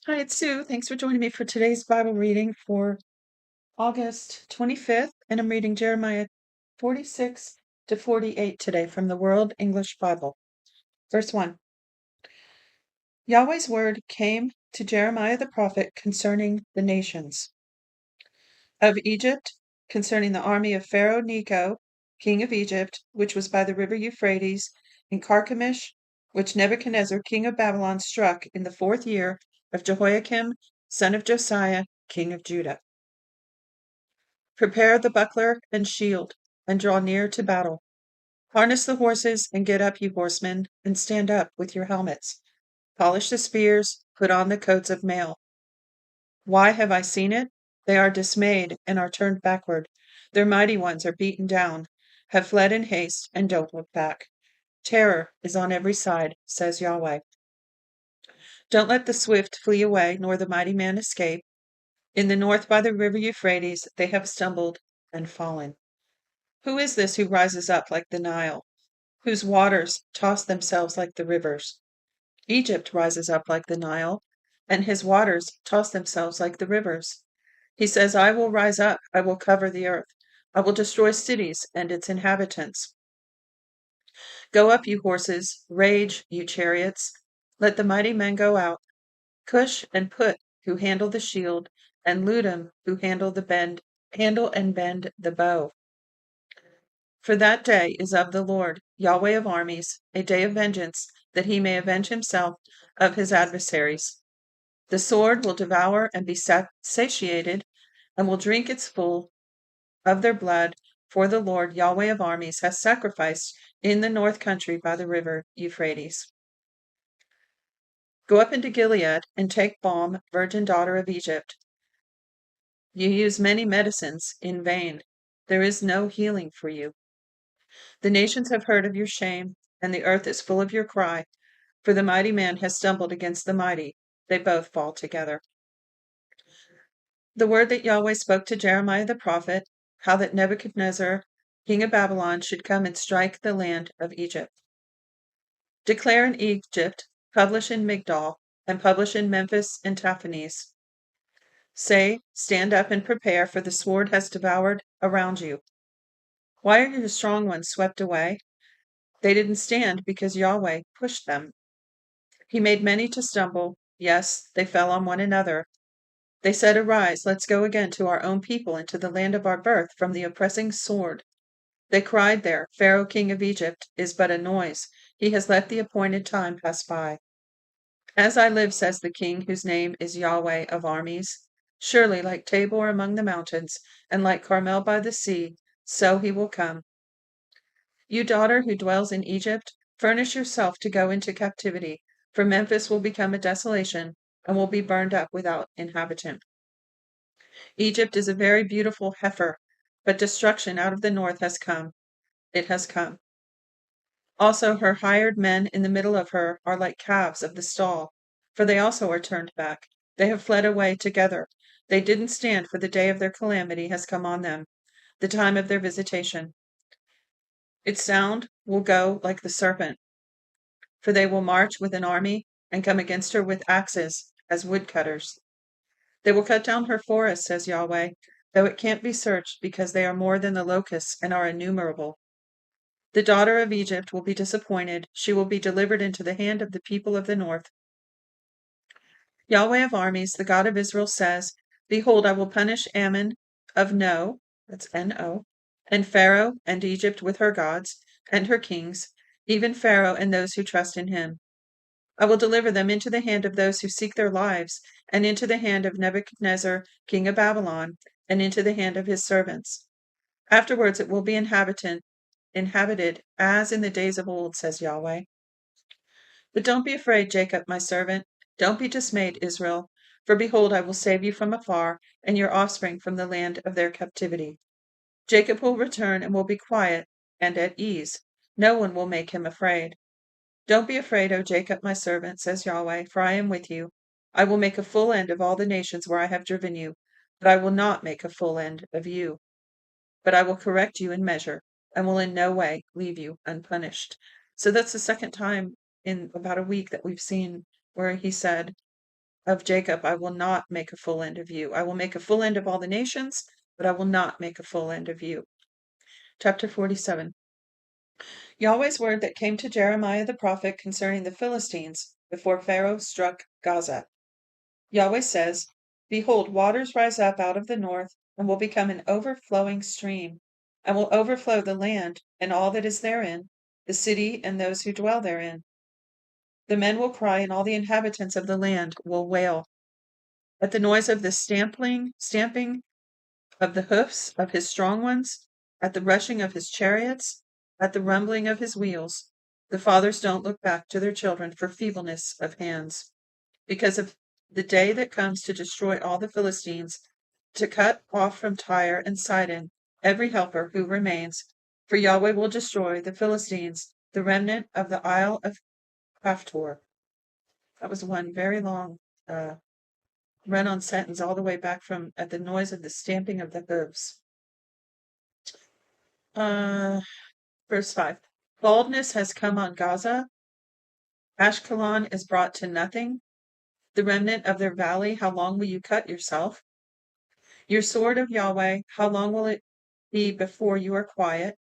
Hi, it's Sue. Thanks for joining me for today's Bible reading for August 25th, and I'm reading Jeremiah 46 to 48 today from the World English Bible. Verse 1. Yahweh's word came to Jeremiah the prophet concerning the nations of Egypt, concerning the army of Pharaoh Necho, king of Egypt, which was by the river Euphrates, in Carchemish, which Nebuchadnezzar, king of Babylon, struck in the 4th year of Jehoiakim, son of Josiah, king of Judah. Prepare the buckler and shield, and draw near to battle. Harness the horses, and get up, you horsemen, and stand up with your helmets. Polish the spears, put on the coats of mail. Why have I seen it? They are dismayed and are turned backward. Their mighty ones are beaten down, have fled in haste, and don't look back. Terror is on every side, says Yahweh. Don't let the swift flee away, nor the mighty man escape. In the north by the river Euphrates they have stumbled and fallen. Who is this who rises up like the Nile, whose waters toss themselves like the rivers? Egypt rises up like the Nile, and his waters toss themselves like the rivers. He says, I will rise up, I will cover the earth, I will destroy cities and its inhabitants. Go up, you horses, rage, you chariots, let the mighty men go out. Cush and Put, who handle the shield, and Ludim, who handle and bend the bow. For that day is of the Lord, Yahweh of armies, a day of vengeance, that he may avenge himself of his adversaries. The sword will devour and be satiated, and will drink its full of their blood, for the Lord, Yahweh of armies, has sacrificed in the north country by the river Euphrates. Go up into Gilead, and take balm, virgin daughter of Egypt. You use many medicines in vain. There is no healing for you. The nations have heard of your shame, and the earth is full of your cry, for the mighty man has stumbled against the mighty. They both fall together. The word that Yahweh spoke to Jeremiah the prophet, how that Nebuchadnezzar, king of Babylon, should come and strike the land of Egypt. Declare in Egypt, publish in Migdol, and publish in Memphis and Tahpanhes. Say, stand up and prepare, for the sword has devoured around you. Why are your strong ones swept away? They didn't stand because Yahweh pushed them. He made many to stumble. Yes, they fell on one another. They said, Arise, let's go again to our own people and to the land of our birth from the oppressing sword. They cried there, Pharaoh king of Egypt is but a noise. He has let the appointed time pass by. As I live, says the king, whose name is Yahweh of armies, surely like Tabor among the mountains, and like Carmel by the sea, so he will come. You daughter who dwells in Egypt, furnish yourself to go into captivity, for Memphis will become a desolation and will be burned up without inhabitant. Egypt is a very beautiful heifer, but destruction out of the north has come. It has come. Also her hired men in the middle of her are like calves of the stall, for they also are turned back. They have fled away together. They didn't stand, for the day of their calamity has come on them, the time of their visitation. Its sound will go like the serpent, for they will march with an army and come against her with axes as woodcutters. They will cut down her forests, says Yahweh, though it can't be searched, because they are more than the locusts and are innumerable. The daughter of Egypt will be disappointed. She will be delivered into the hand of the people of the north. Yahweh of armies, the God of Israel, says, Behold, I will punish Ammon of No, that's N-O, and Pharaoh and Egypt with her gods and her kings, even Pharaoh and those who trust in him. I will deliver them into the hand of those who seek their lives, and into the hand of Nebuchadnezzar, king of Babylon, and into the hand of his servants. Afterwards it will be inhabited as in the days of old, says Yahweh. But don't be afraid, Jacob, my servant. Don't be dismayed, Israel. For behold, I will save you from afar, and your offspring from the land of their captivity. Jacob will return and will be quiet and at ease. No one will make him afraid. Don't be afraid, O Jacob, my servant, says Yahweh, for I am with you. I will make a full end of all the nations where I have driven you, but I will not make a full end of you. But I will correct you in measure, and will in no way leave you unpunished. So that's the second time in about a week that we've seen where he said, of Jacob, I will not make a full end of you. I will make a full end of all the nations, but I will not make a full end of you. Chapter 47. Yahweh's word that came to Jeremiah the prophet concerning the Philistines before Pharaoh struck Gaza. Yahweh says, Behold, waters rise up out of the north, and will become an overflowing stream, and will overflow the land and all that is therein, the city and those who dwell therein. The men will cry, and all the inhabitants of the land will wail. At the noise of the stamping of the hoofs of his strong ones, at the rushing of his chariots, at the rumbling of his wheels, the fathers don't look back to their children for feebleness of hands, because of the day that comes to destroy all the Philistines, to cut off from Tyre and Sidon every helper who remains, for Yahweh will destroy the Philistines, the remnant of the Isle of Haftor. That was one very long run-on sentence all the way back from at the noise of the stamping of the hooves. Verse 5. Baldness has come on Gaza. Ashkelon is brought to nothing. The remnant of their valley, how long will you cut yourself? Your sword of Yahweh, how long will it be before you are quiet?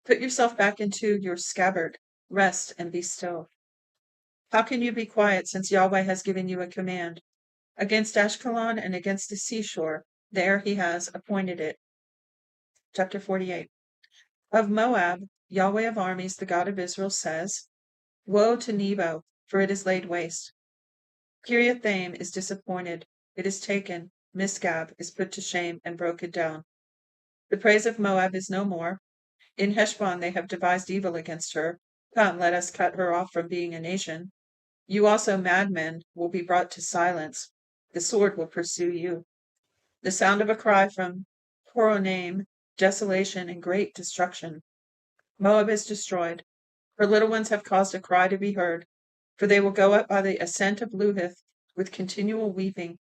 Put yourself back into your scabbard. Rest and be still. How can you be quiet since Yahweh has given you a command? Against Ashkelon and against the seashore, there he has appointed it. Chapter 48. Of Moab, Yahweh of armies, the God of Israel, says, Woe to Nebo, for it is laid waste. Kiriathaim is disappointed, it is taken, Misgab is put to shame and broken down. The praise of Moab is no more. In Heshbon they have devised evil against her. Come, let us cut her off from being a nation. You also, madmen, will be brought to silence. The sword will pursue you. The sound of a cry from Horonaim, desolation and great destruction. Moab is destroyed. Her little ones have caused a cry to be heard, for they will go up by the ascent of Luhith with continual weeping.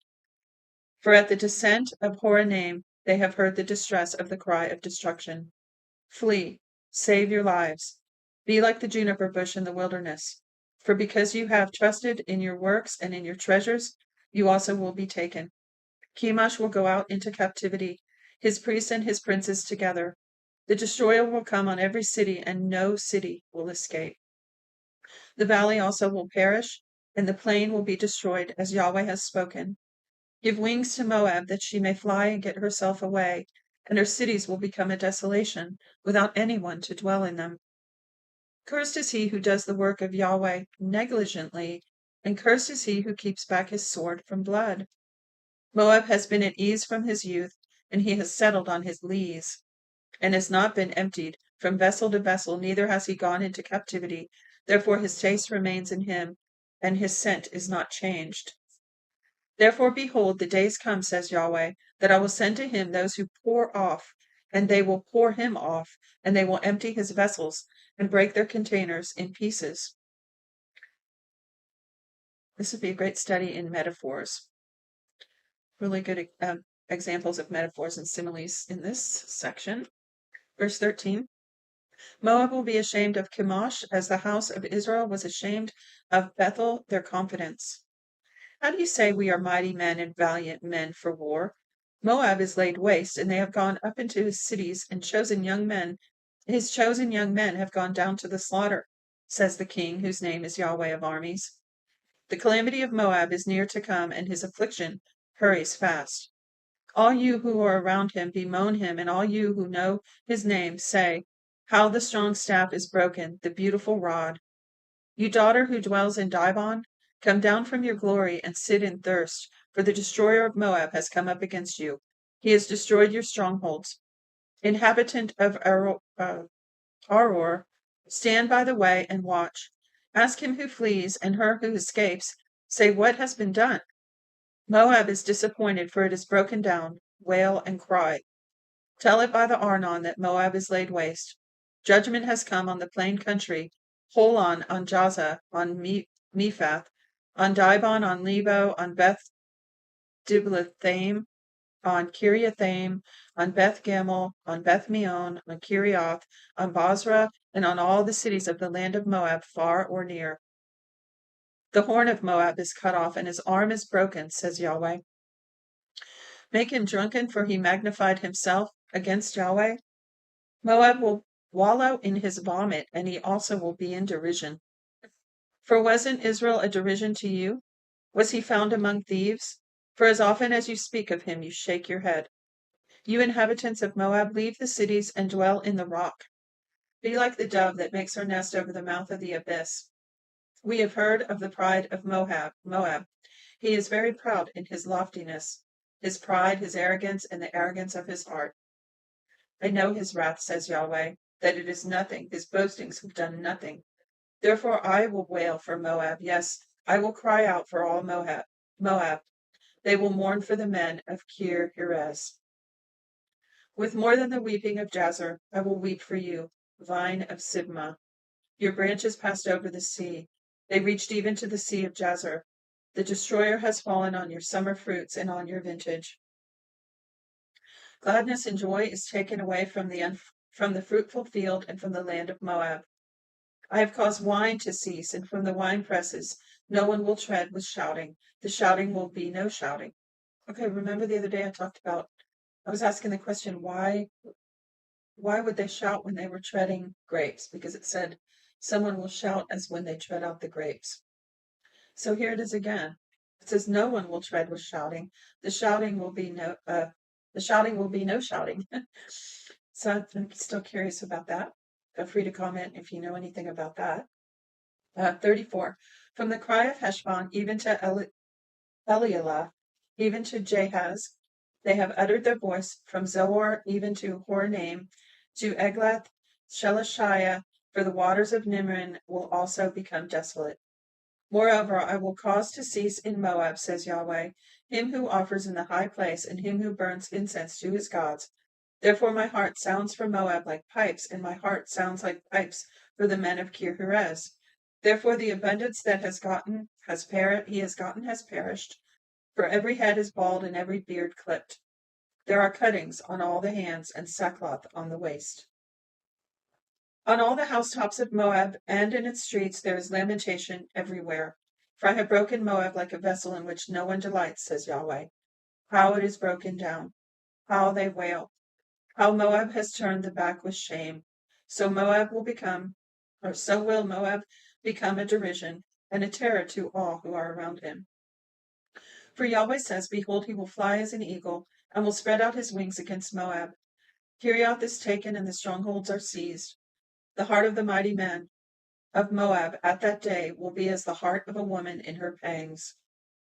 For at the descent of Horonaim they have heard the distress of the cry of destruction. Flee, save your lives. Be like the juniper bush in the wilderness. For because you have trusted in your works and in your treasures, you also will be taken. Chemosh will go out into captivity, his priests and his princes together. The destroyer will come on every city, and no city will escape. The valley also will perish, and the plain will be destroyed, as Yahweh has spoken. Give wings to Moab, that she may fly and get herself away, and her cities will become a desolation, without anyone to dwell in them. Cursed is he who does the work of Yahweh negligently, and cursed is he who keeps back his sword from blood. Moab has been at ease from his youth, and he has settled on his lees, and has not been emptied from vessel to vessel, neither has he gone into captivity. Therefore his taste remains in him, and his scent is not changed. Therefore, behold, the days come, says Yahweh, that I will send to him those who pour off, and they will pour him off, and they will empty his vessels, and break their containers in pieces. This would be a great study in metaphors. Really good examples of metaphors and similes in this section. Verse 13. Moab will be ashamed of Chemosh, as the house of Israel was ashamed of Bethel, their confidence. How do you say we are mighty men and valiant men for war? Moab is laid waste, and they have gone up into his cities, and his chosen young men have gone down to the slaughter, says the king, whose name is Yahweh of armies. The calamity of Moab is near to come, and his affliction hurries fast. All you who are around him bemoan him, and all you who know his name say, How the strong staff is broken, the beautiful rod. You daughter who dwells in Dibon, come down from your glory and sit in thirst, for the destroyer of Moab has come up against you. He has destroyed your strongholds. Inhabitant of Aror, stand by the way and watch. Ask him who flees and her who escapes. Say, what has been done? Moab is disappointed, for it is broken down. Wail and cry. Tell it by the Arnon that Moab is laid waste. Judgment has come on the plain country, Holon, on Jaza, on Mephath, on Dibon, on Lebo, on Beth Diblathaim, on Kiriathaim, on Beth Gamel, on Beth Meon, on Kirioth, on Basra, and on all the cities of the land of Moab, far or near. The horn of Moab is cut off, and his arm is broken, says Yahweh. Make him drunken, for he magnified himself against Yahweh. Moab will wallow in his vomit, and he also will be in derision. For wasn't Israel a derision to you? Was he found among thieves? For as often as you speak of him, you shake your head. You inhabitants of Moab, leave the cities and dwell in the rock. Be like the dove that makes her nest over the mouth of the abyss. We have heard of the pride of Moab. He is very proud in his loftiness, his pride, his arrogance, and the arrogance of his heart. I know his wrath, says Yahweh, that it is nothing. His boastings have done nothing. Therefore I will wail for Moab. Yes, I will cry out for all Moab. They will mourn for the men of Kir Heres. With more than the weeping of Jazer, I will weep for you, vine of Sibmah. Your branches passed over the sea. They reached even to the sea of Jazer. The destroyer has fallen on your summer fruits and on your vintage. Gladness and joy is taken away from the fruitful field and from the land of Moab. I have caused wine to cease, and from the wine presses no one will tread with shouting. The shouting will be no shouting. Okay, remember the other day I was asking the question, why would they shout when they were treading grapes? Because it said, someone will shout as when they tread out the grapes. So here it is again. It says no one will tread with shouting. The shouting will be no shouting. So I'm still curious about that. Feel free to comment if you know anything about that. 34. From the cry of Heshbon even to Elialah, even to Jahaz, they have uttered their voice from Zoar even to Horonaim, to Eglath Shelishiah, for the waters of Nimrin will also become desolate. Moreover, I will cause to cease in Moab, says Yahweh, him who offers in the high place and him who burns incense to his gods. Therefore my heart sounds for Moab like pipes, and my heart sounds like pipes for the men of Kir Heres. Therefore the abundance that has perished, for every head is bald and every beard clipped. There are cuttings on all the hands and sackcloth on the waist. On all the housetops of Moab and in its streets there is lamentation everywhere. For I have broken Moab like a vessel in which no one delights, says Yahweh. How it is broken down, how they wail, how Moab has turned the back with shame. So will Moab become a derision and a terror to all who are around him. For Yahweh says, behold, he will fly as an eagle and will spread out his wings against Moab. Kirioth is taken and the strongholds are seized. The heart of the mighty men of Moab at that day will be as the heart of a woman in her pangs.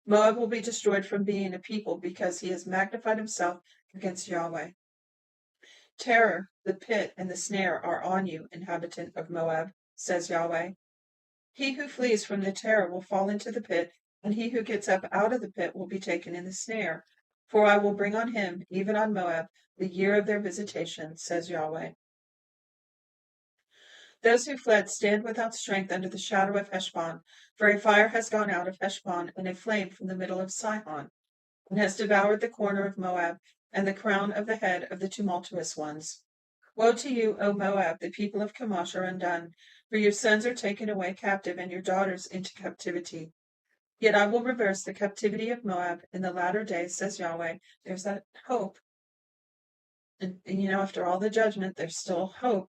Moab will be destroyed from being a people because he has magnified himself against Yahweh. Terror, the pit, and the snare are on you, inhabitant of Moab, says Yahweh. He who flees from the terror will fall into the pit, and he who gets up out of the pit will be taken in the snare. For I will bring on him, even on Moab, the year of their visitation, says Yahweh. Those who fled stand without strength under the shadow of Heshbon, for a fire has gone out of Heshbon and a flame from the middle of Sihon, and has devoured the corner of Moab and the crown of the head of the tumultuous ones. Woe to you, O Moab, the people of Chemosh are undone, for your sons are taken away captive and your daughters into captivity. Yet I will reverse the captivity of Moab in the latter days, says Yahweh. There's that hope. And after all the judgment, there's still hope.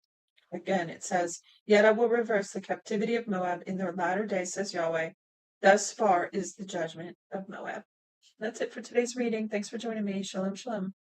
Again, it says, yet I will reverse the captivity of Moab in their latter days, says Yahweh. Thus far is the judgment of Moab. That's it for today's reading. Thanks for joining me. Shalom, shalom.